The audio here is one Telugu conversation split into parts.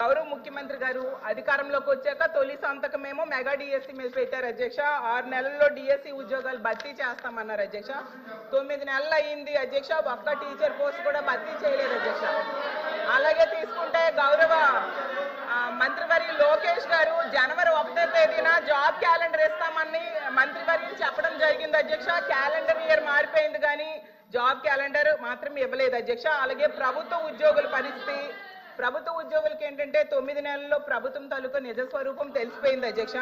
గౌరవ ముఖ్యమంత్రి గారు అధికారంలోకి వచ్చాక తొలి సంతకమేమో మెగా డిఎస్సి మీద పెట్టారు అధ్యక్ష. 6 నెలల్లో డిఎస్సి ఉద్యోగాలు భర్తీ చేస్తామన్నారు అధ్యక్ష. 9 నెలలు అయ్యింది అధ్యక్ష, ఒక్క టీచర్ పోస్ట్ కూడా భర్తీ చేయలేదు అధ్యక్ష. అలాగే తీసుకుంటే గౌరవ మంత్రివర్యులు లోకేష్ గారు జనవరి 1వ తేదీన జాబ్ క్యాలెండర్ ఇస్తామని మంత్రివర్యులు చెప్పడం జరిగింది అధ్యక్ష. క్యాలెండర్ ఇయర్ మారిపోయింది కానీ జాబ్ క్యాలెండర్ మాత్రం ఇవ్వలేదు అధ్యక్ష. అలాగే ప్రభుత్వ ఉద్యోగుల పరిస్థితి, ప్రభుత్వ ఉద్యోగులకి ఏంటంటే 9 నెలల్లో ప్రభుత్వం తాలూకా నిజ స్వరూపం తెలిసిపోయింది అధ్యక్ష.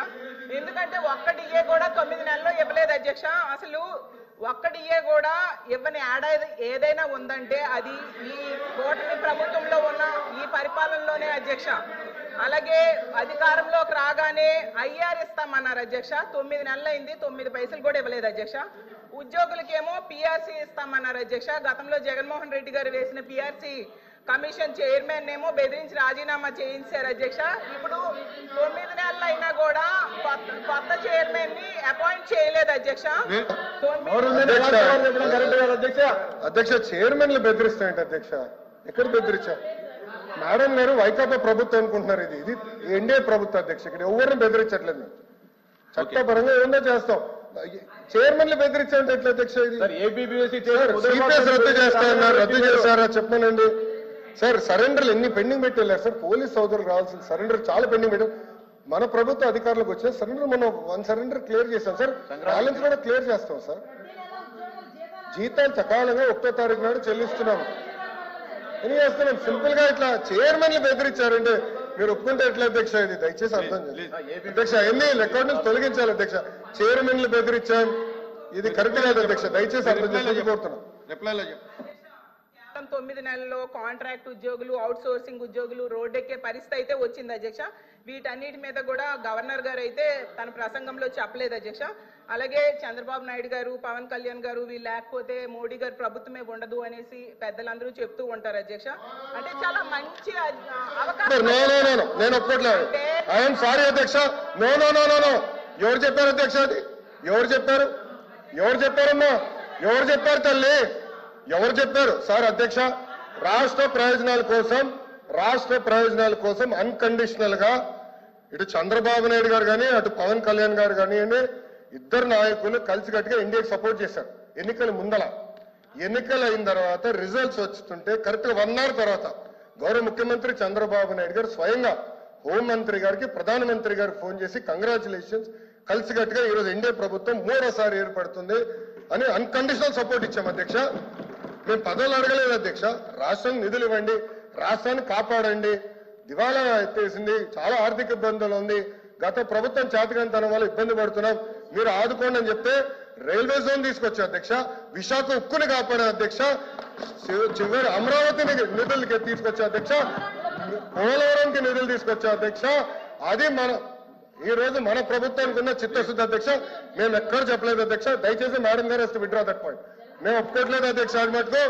ఎందుకంటే ఒక్క డిఏ కూడా 9 నెలల్లో ఇవ్వలేదు అధ్యక్ష. అసలు ఒక్క డిఏ కూడా ఇవ్వని ఏడాది ఏదైనా ఉందంటే అది ఈ కూటమి ప్రభుత్వంలో ఉన్న ఈ పరిపాలనలోనే అధ్యక్ష. అలాగే అధికారంలోకి రాగానే ఐఆర్ ఇస్తామన్నారు అధ్యక్ష. 9 నెలలు అయింది, 9 పైసలు కూడా ఇవ్వలేదు అధ్యక్ష. ఉద్యోగులకేమో పిఆర్సీ ఇస్తామన్నారు అధ్యక్ష. గతంలో జగన్మోహన్ రెడ్డి గారు వేసిన పిఆర్సీ కమిషన్ చైర్మన్ ఏమో బెదిరించి రాజీనామా చేయించారు అధ్యక్ష. ఇప్పుడు 9 నెలలు అయినా కూడా కొత్త చైర్మన్ ని అపాయింట్ చేయలేదు అధ్యక్ష. అధ్యక్ష చైర్మన్లు బెదిరిస్తాయంట అధ్యక్ష. ఎక్కడ బెదిరించా? మేడం గారు వైకాపా ప్రభుత్వం అనుకుంటున్నారు. ఇది ఎన్డీఏ ప్రభుత్వం అధ్యక్ష. ఇక్కడ ఎవరిని బెదిరించట్లేదు. చట్టపరంగా ఏమన్నా చేస్తాం. చైర్మన్లు బెదిరించాలంటే ఎట్లా అధ్యక్ష? ఇది సిపిఎస్ రద్దు చేస్తారన్నారు, రద్దు చేస్తారా చెప్పనండి సార్. సరెండర్లు ఎన్ని పెండింగ్ పెట్టి వెళ్ళారు సార్. పోలీస్ సోదరులు రావాల్సిన సరెండర్ చాలా పెండింగ్ పెట్టారు. మన ప్రభుత్వ అధికారులకు వచ్చిన సరెండర్ మనం 1 సరెండర్ క్లియర్ చేస్తాం సార్. బ్యాలెన్స్ కూడా క్లియర్ చేస్తాం సార్. జీతాలు సకాలంగా 1వ తారీఖు నాడు చెల్లిస్తున్నాము. ఏం చేస్తున్నాం? సింపుల్ గా ఇట్లా చైర్మన్లు బెదిరించారంటే మీరు ఒప్పుకుంటే ఎట్లా అధ్యక్ష? ఇది దయచేసి అర్థం చేయండి అధ్యక్ష. ఎన్ని రికార్డు నుంచి తొలగించాలి అధ్యక్ష. చైర్మన్లు బెదిరించాం, ఇది కరెక్ట్ కాదు అధ్యక్ష. దయచేసి అర్థం చేసి కోరుతున్నాం. 9 నెలల్లో కాంట్రాక్ట్ ఉద్యోగులు, అవుట్ సోర్సింగ్ ఉద్యోగులు రోడ్డెక్కే పరిస్థితి అయితే వచ్చింది అధ్యక్ష. వీటన్నిటి మీద కూడా గవర్నర్ గారు అయితే తన ప్రసంగంలో చెప్పలేదు అధ్యక్ష. అలాగే చంద్రబాబు నాయుడు గారు, పవన్ కళ్యాణ్ గారు వీళ్ళు లేకపోతే మోడీ గారు ప్రభుత్వమే ఉండదు అనేసి పెద్దలందరూ చెప్తూ ఉంటారు అధ్యక్ష. అంటే చాలా మంచి అవకాశం. నేను ఒప్పుకోవట్లేదు. ఐఎమ్ సారీ అధ్యక్ష. No no no no no. ఎవరు చెప్పారు అధ్యక్ష? అది ఎవరు చెప్పారు? ఎవరు చెప్పారమ్మా? ఎవరు చెప్పారు తల్లి? ఎవరు చెప్పారు సార్? అధ్యక్ష, రాష్ట్ర ప్రయోజనాల కోసం అన్కండిషనల్ గా ఇటు చంద్రబాబు నాయుడు గారు కానీ అటు పవన్ కళ్యాణ్ గారు కానివ్వండి, ఇద్దరు నాయకులు కలిసికట్టుగా ఇండియాకి సపోర్ట్ చేశారు. ఎన్నికల ముందల, ఎన్నికలు అయిన తర్వాత రిజల్ట్స్ వస్తుంటే కరెక్ట్ గా 1 అవర్ తర్వాత గౌరవ ముఖ్యమంత్రి చంద్రబాబు నాయుడు గారు స్వయంగా హోంమంత్రి గారికి, ప్రధానమంత్రి గారికి ఫోన్ చేసి కంగ్రాచులేషన్స్, కలిసికట్టుగా ఈరోజు ఎన్డీఏ ప్రభుత్వం 3వసారి ఏర్పడుతుంది అని అన్కండిషనల్ సపోర్ట్ ఇచ్చాం అధ్యక్ష. మేము పదవులు అడగలేదు అధ్యక్ష. రాష్ట్రానికి నిధులు ఇవ్వండి, రాష్ట్రాన్ని కాపాడండి, దివాలా ఎత్తేసింది, చాలా ఆర్థిక ఇబ్బందులు ఉంది, గత ప్రభుత్వం చేతకంతనం వల్ల ఇబ్బంది పడుతున్నాం, మీరు ఆదుకోండి అని చెప్తే రైల్వే జోన్ తీసుకొచ్చా అధ్యక్ష. విశాఖ ఉక్కుని కాపాడే అధ్యక్ష. చివరి అమరావతిని నిధులకి తీసుకొచ్చా అధ్యక్ష. పోలవరంకి నిధులు తీసుకొచ్చా అధ్యక్ష. అది ఈ రోజు మన ప్రభుత్వానికి ఉన్న చిత్తశుద్ధి అధ్యక్ష. మేము ఎక్కడ చెప్పలేదు అధ్యక్ష. దయచేసి మేడం గారు వస్తే విత్డ్రా దట్ పాయింట్. మేము ఒప్పుకోవట్లేదు అధ్యక్ష. అది మటుకు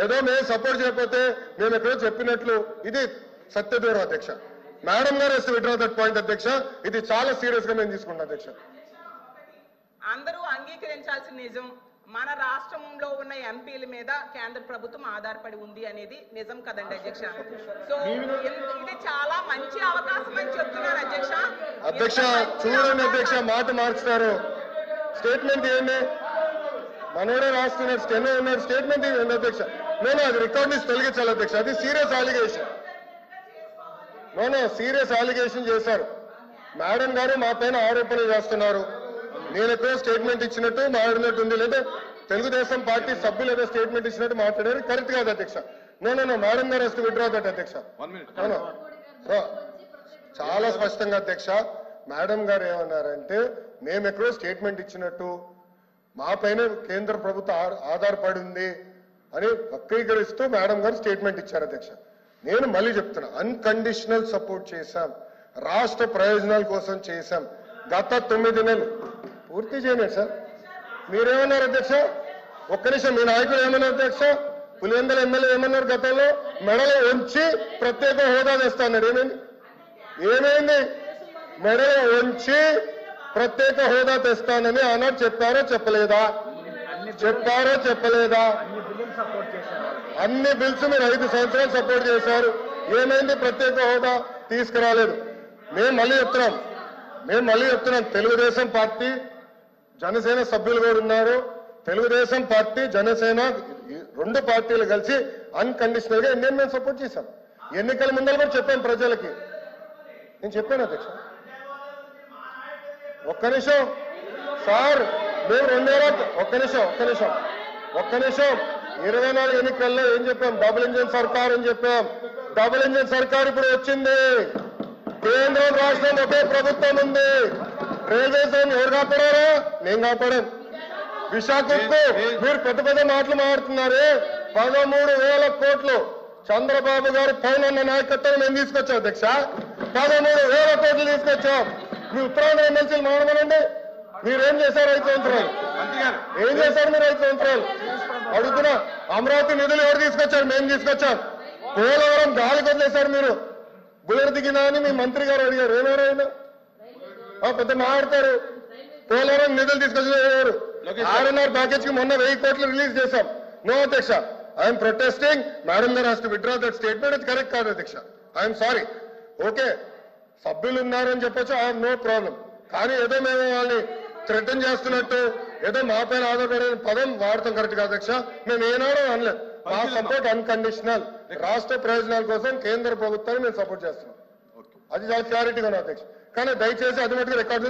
ఏదో మేము సపోర్ట్ చేయకపోతే మేము ఎక్కడో చెప్పినట్లు ఇది సత్యదూరం అధ్యక్ష. మేడం గారు వస్తే విత్డ్రా దట్ పాయింట్ అధ్యక్ష. ఇది చాలా సీరియస్ గా మేము తీసుకుంటాం అధ్యక్ష. అందరూ అంగీకరించాల్సిన నిజం, మన రాష్ట్రంలో ఉన్న ఎంపీల మీద కేంద్ర ప్రభుత్వం ఆధారపడి ఉంది అనేది నిజం కదండి అధ్యక్ష. సో ఇది చాలా మంచి అవకాశం అని చెప్తున్నారు అధ్యక్ష. అధ్యక్ష చూడండి అధ్యక్ష, మాట మార్చుతారు. స్టేట్మెంట్ ఇవ్వండి. మనోడే రాస్తున్నారు, స్టెనో ఉన్నారు, స్టేట్మెంట్ ఇవ్వండి అధ్యక్ష. నేను అది రికార్డ్ నుంచి తొలగించాలి అధ్యక్ష. అది సీరియస్ అలిగేషన్. సీరియస్ అలిగేషన్ చేశారు మేడం గారు. మా పైన ఆరోపణలు చేస్తున్నారు. నేను ఎక్కడో స్టేట్మెంట్ ఇచ్చినట్టు మాట్లాడినట్టు ఉంది, లేదా తెలుగుదేశం పార్టీ సభ్యులు ఏదో స్టేట్మెంట్ ఇచ్చినట్టు మాట్లాడారు. కరెక్ట్ కాదు అధ్యక్ష. నో మేడం గారు వస్తే విత్డ్రా దట్ అధ్యక్ష. చాలా స్పష్టంగా అధ్యక్ష మేడం గారు ఏమన్నారంటే మేము ఎక్కడో స్టేట్మెంట్ ఇచ్చినట్టు, మా పైన కేంద్ర ప్రభుత్వం ఆధారపడి ఉంది అని వక్రీకరిస్తూ మేడం గారు స్టేట్మెంట్ ఇచ్చారు అధ్యక్ష. నేను మళ్ళీ చెప్తున్నా, అన్కండిషనల్ సపోర్ట్ చేశాం, రాష్ట్ర ప్రయోజనాల కోసం చేశాం. గత 9 నెలలు పూర్తి చేయలేదు సార్. మీరేమన్నారు అధ్యక్ష? ఒక్క నిమిషం. మీ నాయకులు ఏమన్నారు అధ్యక్ష? పులివెందుల ఎమ్మెల్యే ఏమన్నారు? గతంలో మెడలో ఉంచి ప్రత్యేక హోదా తెస్తాన్నారు. ఏమైంది? మెడలో ఉంచి ప్రత్యేక హోదా తెస్తానని ఆనాడు చెప్పారో చెప్పలేదా? చెప్పలేదా? అన్ని బిల్స్ మీరు 5 సంవత్సరాలు సపోర్ట్ చేశారు. ఏమైంది? ప్రత్యేక హోదా తీసుకురాలేదు. మేము మళ్ళీ చెప్తున్నాం తెలుగుదేశం పార్టీ జనసేన సభ్యులు కూడా ఉన్నారు. తెలుగుదేశం పార్టీ జనసేన రెండు పార్టీలు కలిసి అన్కండిషనల్ గా ఇండియన్ మేము సపోర్ట్ చేశాం. ఎన్నికల ముందర కూడా చెప్పాం ప్రజలకి. నేను చెప్పాను అధ్యక్ష. ఒక్క నిమిషం సార్, మేము 24 ఎన్నికల్లో ఏం చెప్పాం? డబుల్ ఇంజిన్ సర్కార్ అని చెప్పాం. డబుల్ ఇంజిన్ సర్కార్ ఇప్పుడు వచ్చింది. కేంద్రం రాష్ట్రం ఒకే ప్రభుత్వం ఉంది. రైల్వే జోన్ ఎవరు కాపాడారా? నేను కాపాడాను. విశాఖకు మీరు పెద్ద పెద్ద మాటలు మాట్లాడుతున్నారే. 13,000 కోట్లు చంద్రబాబు గారు పైన నాయకత్వం మేము తీసుకొచ్చాం అధ్యక్ష. 13,000 కోట్లు తీసుకొచ్చాం. మీ ఉత్తరాంధ్ర ఎమ్మెల్సీలు మాట్లాడమనండి. మీరేం చేశారు 5 సంవత్సరాలు? ఏం చేశారు మీరు 5 సంవత్సరాలు? అడుగుతున్నా. అమరావతి నిధులు ఎవరు తీసుకొచ్చారు? మేము తీసుకొచ్చాం. పోలవరం గాలి వదిలేశారు మీరు. బుల్లెట్ దిగినా అని మీ మంత్రి గారు అడిగారు. ఏమేరైనా పెద్ద మాట్లాడతారు. పోలవరం నిధులు తీసుకొచ్చారు. ఆర్ఎన్ఆర్ ప్యాకేజ్ కి మొన్న 1000 కోట్లు రిలీజ్ చేశాం. నో అధ్యక్ష, ఐఎమ్ ప్రొటెస్టింగ్. మేడం గారు has to withdraw that statement. ఇది కరెక్ట్ కాదు అధ్యక్ష. I'm sorry. ఓకే, సభ్యులు ఉన్నారని చెప్పొచ్చు, ఐఎమ్ నో ప్రాబ్లం. కానీ ఏదో మేము వాళ్ళని థ్రెటన్ చేస్తున్నట్టు ఏదో మా పైన ఆధారపడే పదం వాడతాం కరెక్ట్ కాదు అధ్యక్ష. మేము ఏనాడో అనలేదు. మా సపోర్ట్ అన్కండిషనల్. రాష్ట్ర ప్రయోజనాల కోసం కేంద్ర ప్రభుత్వాన్ని మేము సపోర్ట్ చేస్తున్నాం. అది చాలా క్లారిటీగా ఉంది అధ్యక్ష. కానీ దయచేసి అది మటుకు రికార్డు